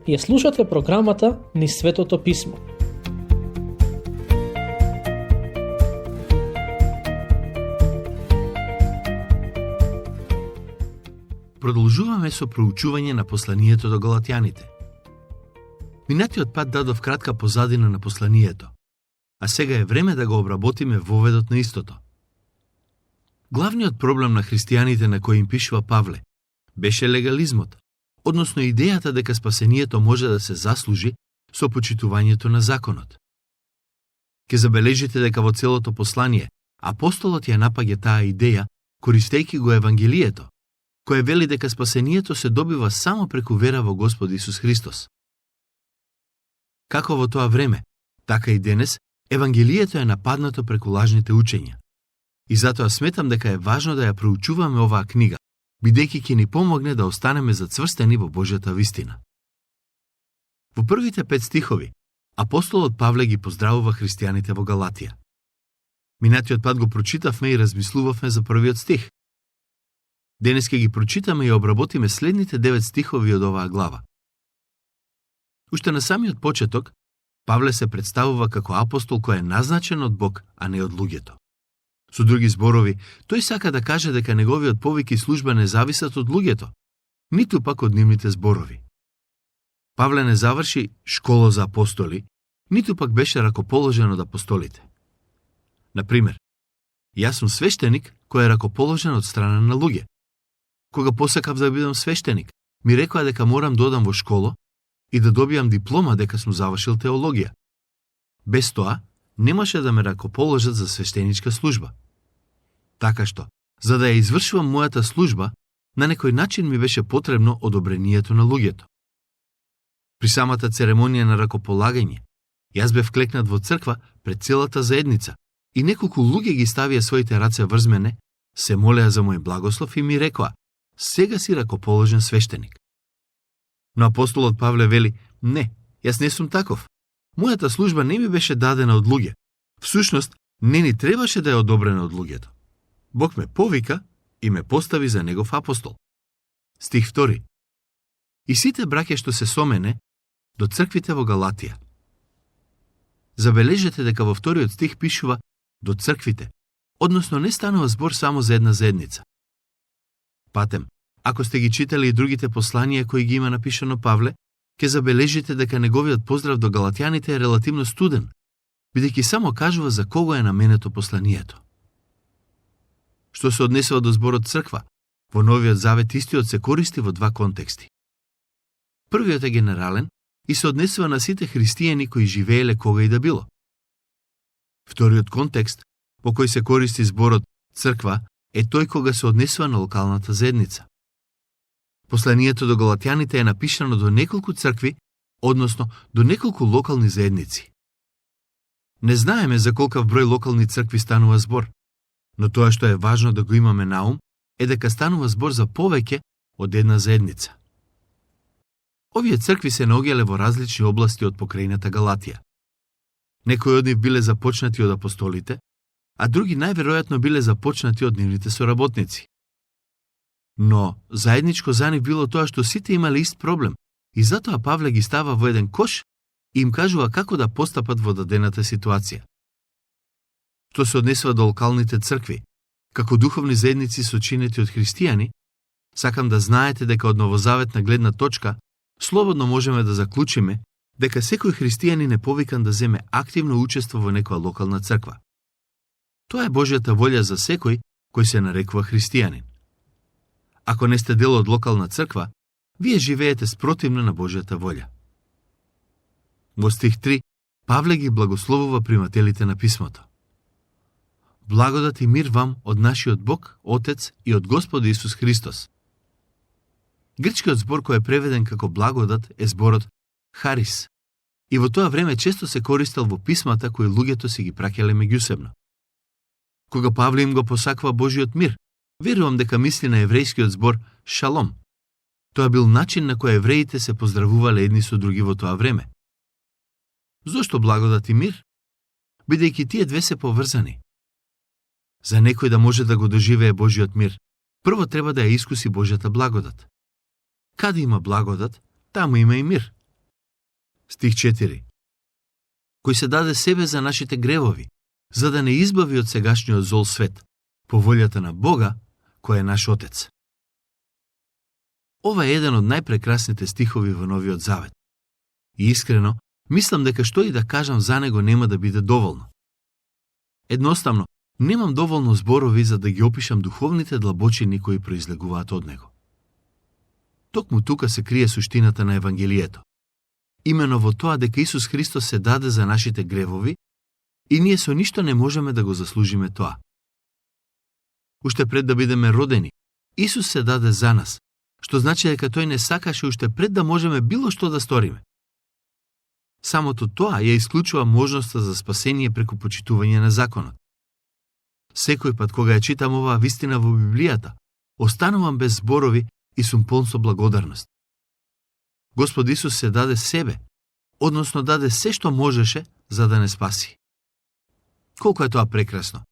Ја слушате програмата Низ Светото Писмо. Продолжуваме со проучување на посланието до Галатјаните. Минатиот пат дадов кратка позадина на посланието, а сега е време да го обработиме воведот на истото. Главниот проблем на христијаните на кој им пишува Павле беше легализмот, односно идејата дека спасението може да се заслужи со почитувањето на законот. Ке забележите дека во целото послание апостолот ја напаѓа таа идеја користејќи го Евангелието, кој вели дека спасението се добива само преку вера во Господ Исус Христос. Како во тоа време, така и денес, Евангелието е нападнато преку лажните учења. И затоа сметам дека е важно да ја проучуваме оваа книга, бидејќи ќе ни помогне да останеме зацврстени во Божјата вистина. Во првите 5 стихови, апостолот Павле ги поздравува христијаните во Галатија. Минатиот пат го прочитавме и размислувавме за првиот стих. Денес ќе ги прочитаме и обработиме следните 9 стихови од оваа глава. Уште на самиот почеток, Павле се представува како апостол кој е назначен од Бог, а не од луѓето. Со други зборови, тој сака да каже дека неговиот повик и служба не зависат од луѓето, ниту пак од нивните зборови. Павле не заврши школа за апостоли, ниту пак беше ракоположен од апостолите. Например, јас сум свештеник кој е ракоположен од страна на луѓе. Кога посакав да бидам свештеник, ми рекоа дека морам да одам во школа и да добијам диплома дека сум завршил теологија. Без тоа, немаше да ме ракоположат за свештеничка служба. Така што, за да ја извршувам мојата служба, на некој начин ми беше потребно одобрението на луѓето. При самата церемонија на ракополагање, јас бев клекнат во црква пред целата заедница и неколку луѓе ги ставија своите раце врз мене, се молеа за мој благослов и ми рекоа: сега си ракоположен свештеник. Но апостолот Павле вели: не, јас не сум таков. Мојата служба не ми беше дадена од луѓе. Всушност, не ни требаше да е одобрена од луѓето. Бог ме повика и ме постави за негов апостол. Стих 2. И сите браќа што се со мене до црквите во Галатија. Забележете дека во вториот стих пишува до црквите, односно не станува збор само за една заедница. Патем, ако сте ги читали и другите посланија кои ги има напишано Павле, ќе забележите дека неговиот поздрав до галатјаните е релативно студен, бидејќи само кажува за кого е наменето посланието. Што се однесува до зборот црква, во Новиот Завет истиот се користи во два контексти. Првиот е генерален и се однесува на сите христијани кои живееле кога и да било. Вториот контекст, во кој се користи зборот црква, е тој кога се однесува на локалната заедница. Посланието до галатјаните е напишано до неколку цркви, односно до неколку локални заедници. Не знаеме за колкав број локални цркви станува збор, но тоа што е важно да го имаме на ум е дека станува збор за повеќе од една заедница. Овие цркви се наоѓале во различни области од покрајната Галатија. Некои од нив биле започнати од апостолите, а други најверојатно биле започнати од нивните соработници. Но заедничко за нив било тоа што сите имале ист проблем и затоа Павле ги става во еден кош и им кажува како да постапат во дадената ситуација. Што се однесува до локалните цркви, како духовни заедници сочинети од христијани, сакам да знаете дека од новозаветна гледна точка слободно можеме да заклучиме дека секој христијанин е повикан да земе активно учество во некоја локална црква. Тоа е Божјата волја за секој кој се нарекува христијанин. Ако не сте дел од локална црква, вие живеете спротивно на Божјата волја. Во стих 3, Павле ги благословува примателите на писмото. Благодат и мир вам од нашиот Бог, Отец и од Господ Исус Христос. Грчкиот збор кој е преведен како благодат е зборот харис, и во тоа време често се користел во писмата кои луѓето си ги праќале меѓусебно. Кога Павле им го посакува Божиот мир, верувам дека мисли на еврејскиот збор шалом. Тоа бил начин на кој евреите се поздравувале едни со други во тоа време. Зошто благодат и мир? Бидејќи тие две се поврзани. За некој да може да го доживее Божиот мир, прво треба да ја искуси Божјата благодат. Каде има благодат, таму има и мир, Стих 4. Кој се даде себе за нашите гревови, за да не избави од сегашниот зол свет, по волјата на Бога, кој е наш Отец. Ова е еден од најпрекрасните стихови во Новиот Завет. И искрено, мислам дека што и да кажам за него нема да биде доволно. Едноставно, немам доволно зборови за да ги опишам духовните длабочини кои произлегуваат од него. Токму тука се крие суштината на Евангелието. Имено во тоа дека Исус Христос се даде за нашите гревови и ние со ништо не можеме да го заслужиме тоа. Уште пред да бидеме родени, Исус се даде за нас, што значи дека тој не сакаше уште пред да можеме било што да сториме. Самото тоа ја исклучува можноста за спасение преку почитување на законот. Секој пат кога ја читам оваа вистина во Библијата, останувам без зборови и сум полн со благодарност. Господ Исус се даде себе, односно даде се што можеше за да не спаси. Колку е тоа прекрасно!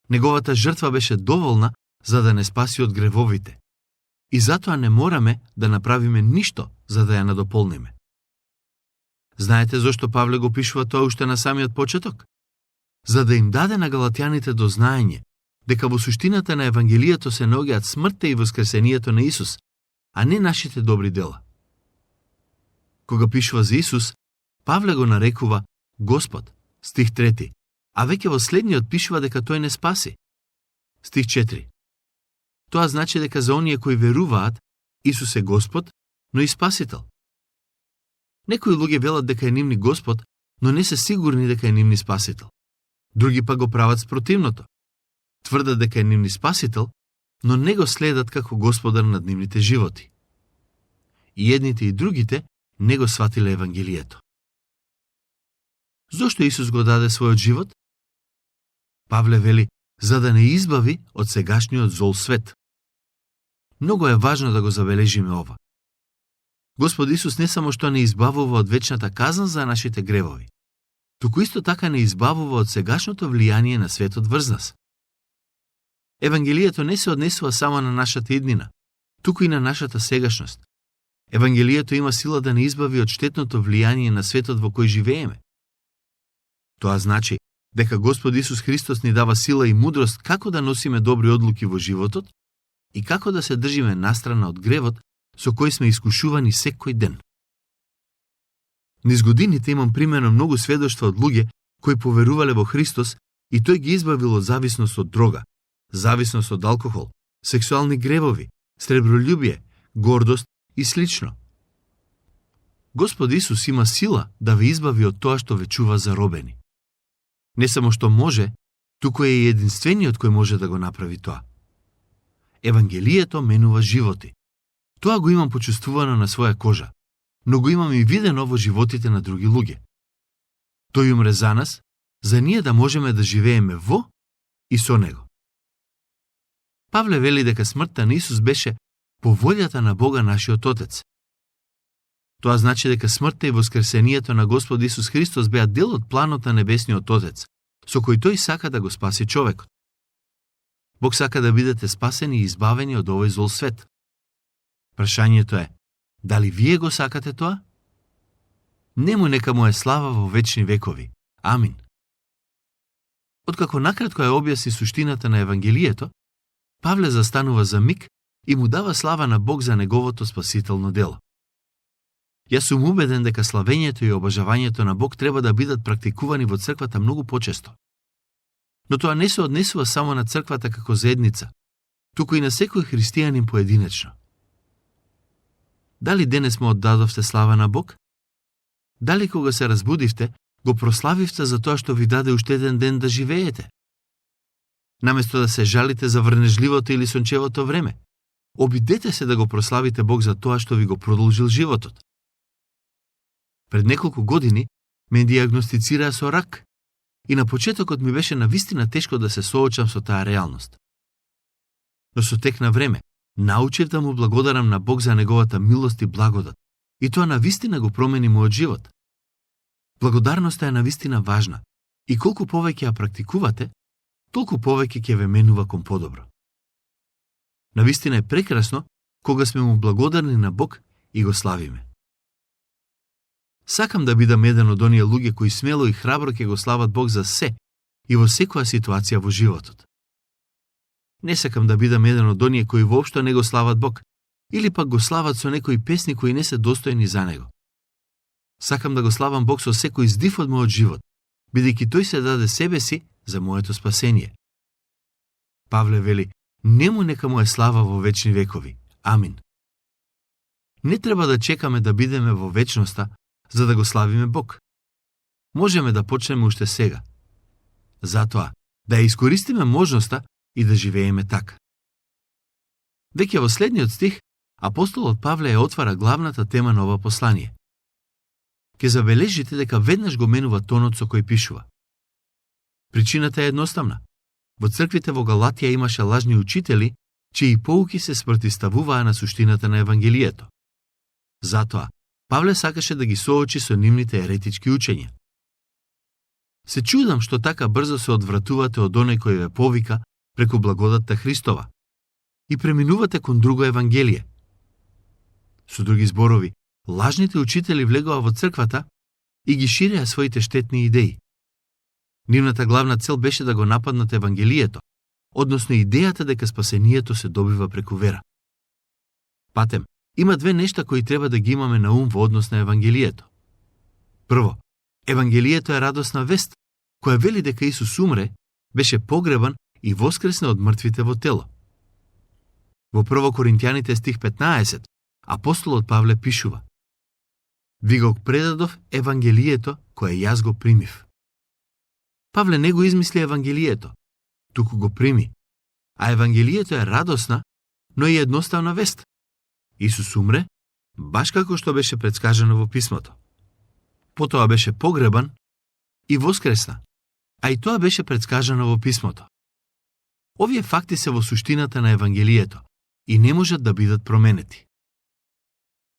Неговата жртва беше доволна за да не спаси од гревовите. И затоа не мораме да направиме ништо за да ја надополниме. Знаете зошто Павле го пишува тоа уште на самиот почеток? За да им даде на галатјаните до знаење дека во суштината на Евангелието се наоѓаат смртта и воскресението на Исус, а не нашите добри дела. Кога пишува за Исус, Павле го нарекува Господ, стих 3, а веќе во следниот пишува дека тој не спаси. Стих 4. Тоа значи дека за оние кои веруваат, Исус е Господ, но и Спасител. Некои луѓе велат дека е нивни Господ, но не се сигурни дека е нивни Спасител. Други па го прават спротивното. Тврдат дека е нивни Спасител, но не го следат како Господар над нивните животи. И едните и другите не го сватиле Евангелието. Зошто Исус го даде својот живот? Павле вели, за да не избави од сегашниот зол свет. Многу е важно да го забележиме ова. Господ Исус не само што не избавува од вечната казна за нашите гревови, туку исто така не избавува од сегашното влијание на светот врз нас. Евангелието не се однесува само на нашата иднина, туку и на нашата сегашност. Евангелието има сила да не избави од штетното влијание на светот во кој живееме. Тоа значи дека Господ Исус Христос ни дава сила и мудрост како да носиме добри одлуки во животот и како да се држиме настрана од гревот со кој сме искушувани секој ден. Низ годините имам примерно многу сведоштва од луѓе кои поверувале во Христос и тој ги избавил од зависност од дрога, зависност од алкохол, сексуални гревови, сребролюбие, гордост и слично. Господ Исус има сила да ве избави од тоа што ве чува заробени. Не само што може, туку е и единствениот кој може да го направи тоа. Евангелието менува животи. Тоа го имам почувствувано на своја кожа, но го имам и видено во животите на други луѓе. Тој умре за нас, за ние да можеме да живееме во и со Него. Павле вели дека смртта на Исус беше по волјата на Бога нашиот Отец. Тоа значи дека смртта и воскресението на Господ Исус Христос беа дел од планот на Небесниот Отец, со кој тој сака да го спаси човекот. Бог сака да бидете спасени и избавени од овој зол свет. Прашањето е, дали вие го сакате тоа? Нему нека му е слава во вечни векови. Амин. Откако накратко ја објасни суштината на Евангелието, Павле застанува за миг и му дава слава на Бог за неговото спасително дело. Јас сум убеден дека славењето и обожавањето на Бог треба да бидат практикувани во црквата многу почесто. Но тоа не се однесува само на црквата како заедница, туку и на секој христијанин поединечно. Дали денес му оддадовте слава на Бог? Дали кога се разбудивте, го прославивте за тоа што ви даде уште еден ден да живеете? Наместо да се жалите за врнежливото или сончевото време, обидете се да го прославите Бог за тоа што ви го продолжил животот. Пред неколку години ме диагностицираа со рак и на почетокот ми беше навистина тешко да се соочам со таа реалност. Но со тек на време научив да му благодарам на Бог за неговата милост и благодат и тоа навистина го промени мојот живот. Благодарноста е навистина важна и колку повеќе ја практикувате, толку повеќе ќе ве менува кон подобро. Навистина е прекрасно кога сме му благодарни на Бог и го славиме. Сакам да бидам еден од оние луѓе кои смело и храбро ќе го слават Бог за се и во секоја ситуација во животот. Не сакам да бидам еден од оние кои воопшто не го слават Бог или пак го слават со некои песни кои не се достојни за него. Сакам да го славам Бог со секој здив од мојот живот, бидејќи тој се даде себе си за моето спасение. Павле вели: нему нека му е слава во вечни векови. Амин. Не треба да чекаме да бидеме во вечноста за да го славиме Бог. Можеме да почнеме уште сега. Затоа, да ја искористиме можноста и да живееме така. Веќе во следниот стих, апостолот Павле ја отвара главната тема на ова послание. Ке забележите дека веднаш го менува тонот со кој пишува. Причината е едноставна. Во црквите во Галатија имаше лажни учители, чии поуки се спротивставуваа на суштината на Евангелието. Затоа, Павле сакаше да ги соочи со нивните еретички учења. Се чудам што така брзо се одвратувате од оној кој ве повика преку благодатта Христова и преминувате кон друго Евангелие. Со други зборови, лажните учители влегоа во црквата и ги ширеа своите штетни идеи. Нивната главна цел беше да го нападнат Евангелието, односно идејата дека спасението се добива преку вера. Патем, има две нешта кои треба да ги имаме на ум во однос на Евангелието. Прво, Евангелието е радосна вест, која вели дека Исус умре, беше погребан и воскресне од мртвите во тело. Во 1 Коринтијаните стих 15, апостолот Павле пишува: Ви го предадов Евангелието кое јас го примив. Павле не го измисли Евангелието, туку го прими, а Евангелието е радосна, но и едноставна вест. Исус умре, баш како што беше предскажано во писмото. Потоа беше погребан и воскресна, а и тоа беше предскажано во писмото. Овие факти се во суштината на Евангелието и не можат да бидат променети.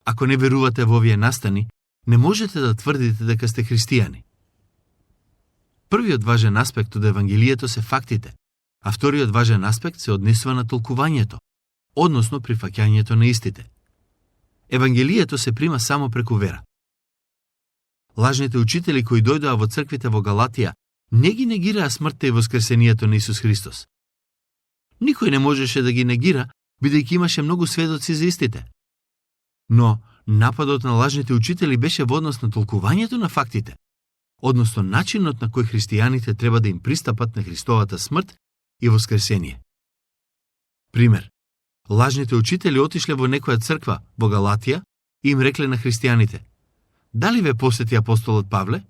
Ако не верувате во овие настани, не можете да тврдите дека сте христијани. Првиот важен аспект од Евангелието се фактите, а вториот важен аспект се однесува на толкувањето, односно прифаќањето на истите. Евангелието се прима само преку вера. Лажните учители кои дојдоа во црквите во Галатија не ги негираа смртта и воскресението на Исус Христос. Никој не можеше да ги негира, бидејќи имаше многу сведоци за истите. Но нападот на лажните учители беше во однос на толкувањето на фактите, односно начинот на кој христијаните треба да им пристапат на Христовата смрт и воскресение. Пример. Лажните учители отишле во некоја црква во Галатија и им рекле на христијаните: Дали ве посети апостолот Павле?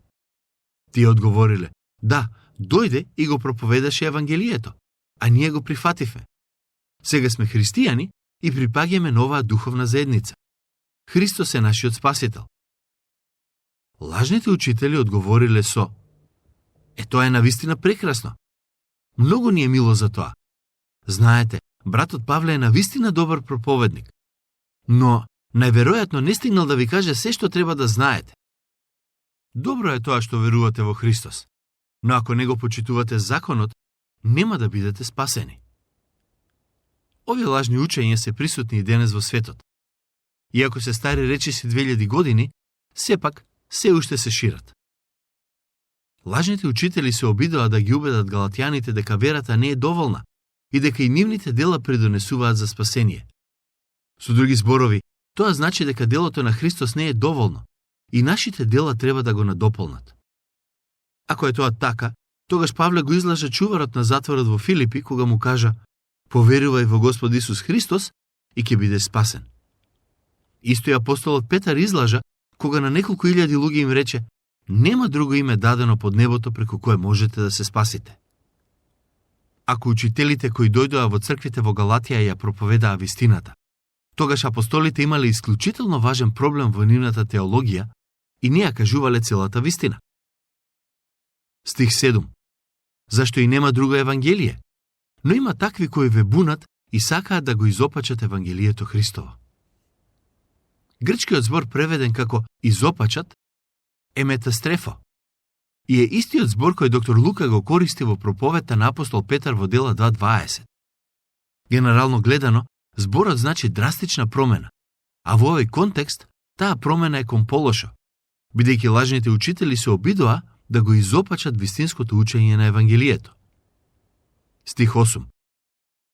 Тие одговориле: Да, дојде и го проповедаше Евангелието, а ние го прифативме. Сега сме христијани и припаѓаме на оваа духовна заедница. Христос е нашиот спасител. Лажните учители одговориле со: Тоа е навистина прекрасно. Многу ни е мило за тоа. Знаете, братот Павле е навистина добар проповедник. Но најверојатно не стигнал да ви каже се што треба да знаете. Добро е тоа што верувате во Христос, но ако не го почитувате законот, нема да бидете спасени. Овие лажни учења се присутни и денес во светот. Иако се стари речиси 2000 години, сепак се уште се шират. Лажните учители се обидоа да ги убедат галатјаните дека верата не е доволна и дека и нивните дела придонесуваат за спасение. Со други зборови, тоа значи дека делото на Христос не е доволно и нашите дела треба да го надополнат. Ако е тоа така, тогаш Павле го излажа чуварот на затворот во Филипи кога му кажа: Поверувај во Господ Исус Христос и ќе бидеш спасен. Исто и апостолот Петар излажа кога на неколку илјади луѓе им рече: Нема друго име дадено под небото преку кое можете да се спасите. Ако учителите кои дојдоа во црквите во Галатија ја проповедаа вистината, тогаш апостолите имале исклучително важен проблем во нивната теологија и не ја кажувале целата вистина. Стих 7. Зашто и нема друго евангелие, но има такви кои ве бунат и сакаат да го изопачат Евангелието Христово. Грчкиот збор преведен како изопачат е метастрефо и е истиот збор кој доктор Лука го користи во проповедта на апостол Петар во дела 2.20. Генерално гледано, зборот значи драстична промена, а во овој контекст таа промена е кон полошо, бидејќи лажните учители се обидоа да го изопачат вистинското учење на Евангелието. Стих 8.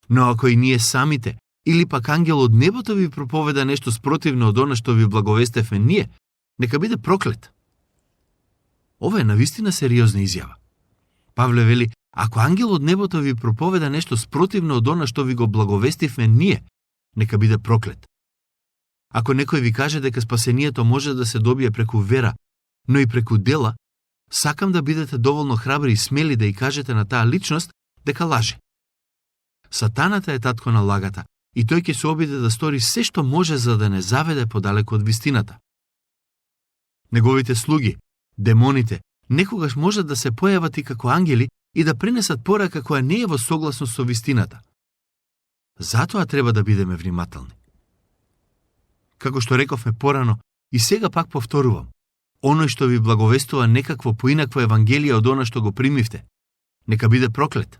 Но ако и ние самите, или пак ангел од небото ви проповеда нешто спротивно од она што ви благовестевме ние, нека биде проклет. Ова е навистина сериозна изјава. Павле вели, ако ангел од небото ви проповеда нешто спротивно од она што ви го благовестивме ние, нека биде проклет. Ако некој ви каже дека спасението може да се добие преку вера, но и преку дела, сакам да бидете доволно храбри и смели да ја кажете на таа личност дека лаже. Сатаната е татко на лагата и тој ќе се обиде да стори се што може за да не заведе подалеку од вистината. Неговите слуги, демоните, некогаш можат да се појават и како ангели и да принесат порака која не е во согласност со вистината. Затоа треба да бидеме внимателни. Како што рековме порано, и сега пак повторувам, оној што ви благовестува некакво поинакво евангелие од она што го примивте, нека биде проклет.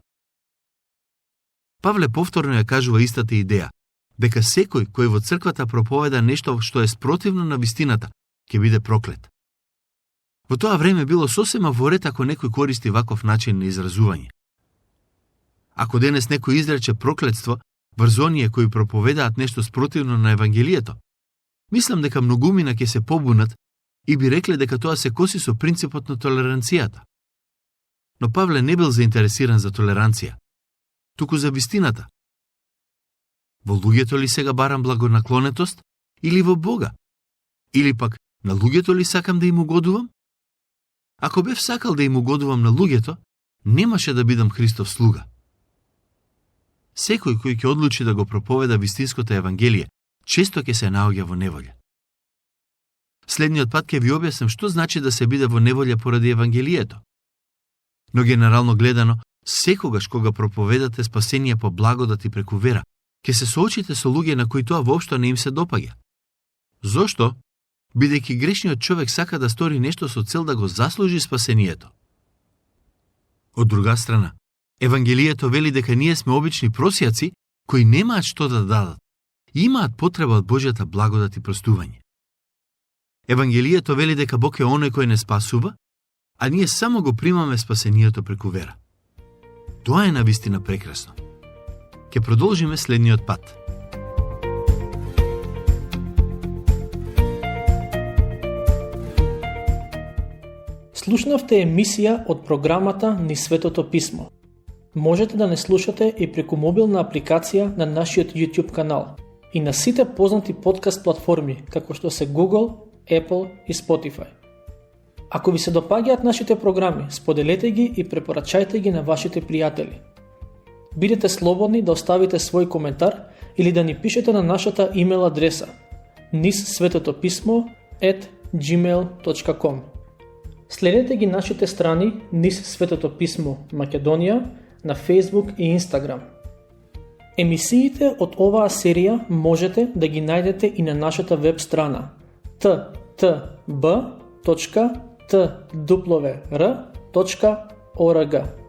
Павле повторно ја кажува истата идеја, дека секој кој во црквата проповеда нешто што е спротивно на вистината, ќе биде проклет. Во тоа време било сосема во ред ако некој користи ваков начин на изразување. Ако денес некој изрече проклетство врз оние кои проповедаат нешто спротивно на Евангелието, мислам дека многумина ќе се побунат и би рекле дека тоа се коси со принципот на толеранцијата. Но Павле не бил заинтересиран за толеранција, туку за вистината. Во луѓето ли сега барам благонаклонетост или во Бога? Или пак на луѓето ли сакам да им угодувам? Ако бев сакал да им угодувам на луѓето, немаше да бидам Христов слуга. Секој кој ќе одлучи да го проповеда вистинското евангелие, често ќе се наоѓа во неволја. Следниот пат ќе ви објаснам што значи да се биде во неволја поради евангелието. Но генерално гледано, секогаш кога проповедате спасение по благодат и преку вера, ќе се соочите со луѓе на кои тоа воопшто не им се допаѓа. Зошто? Бидејќи грешниот човек сака да стори нешто со цел да го заслужи спасението. Од друга страна, евангелието вели дека ние сме обични просјаци кои немаат што да дадат и имаат потреба од Божјата благодат и простување. Евангелието вели дека Бог е оној кој не спасува, а ние само го примаме спасението преку вера. Тоа е навистина прекрасно. Ке продолжиме следниот пат. Слушнавте емисија од програмата Низ Светото Писмо. Можете да не слушате и преку мобилна апликација на нашиот YouTube канал и на сите познати подкаст платформи, како што се Google, Apple и Spotify. Ако ви се допаѓаат нашите програми, споделете ги и препорачајте ги на вашите пријатели. Бидете слободни да оставите свој коментар или да ни пишете на нашата имейл адреса nizsvetotopисmo@gmail.com. Следете ги нашите страни Низ Светото Писмо Македонија на Facebook и Instagram. Емисиите од оваа серија можете да ги најдете и на нашата веб страна ttb.twr.org.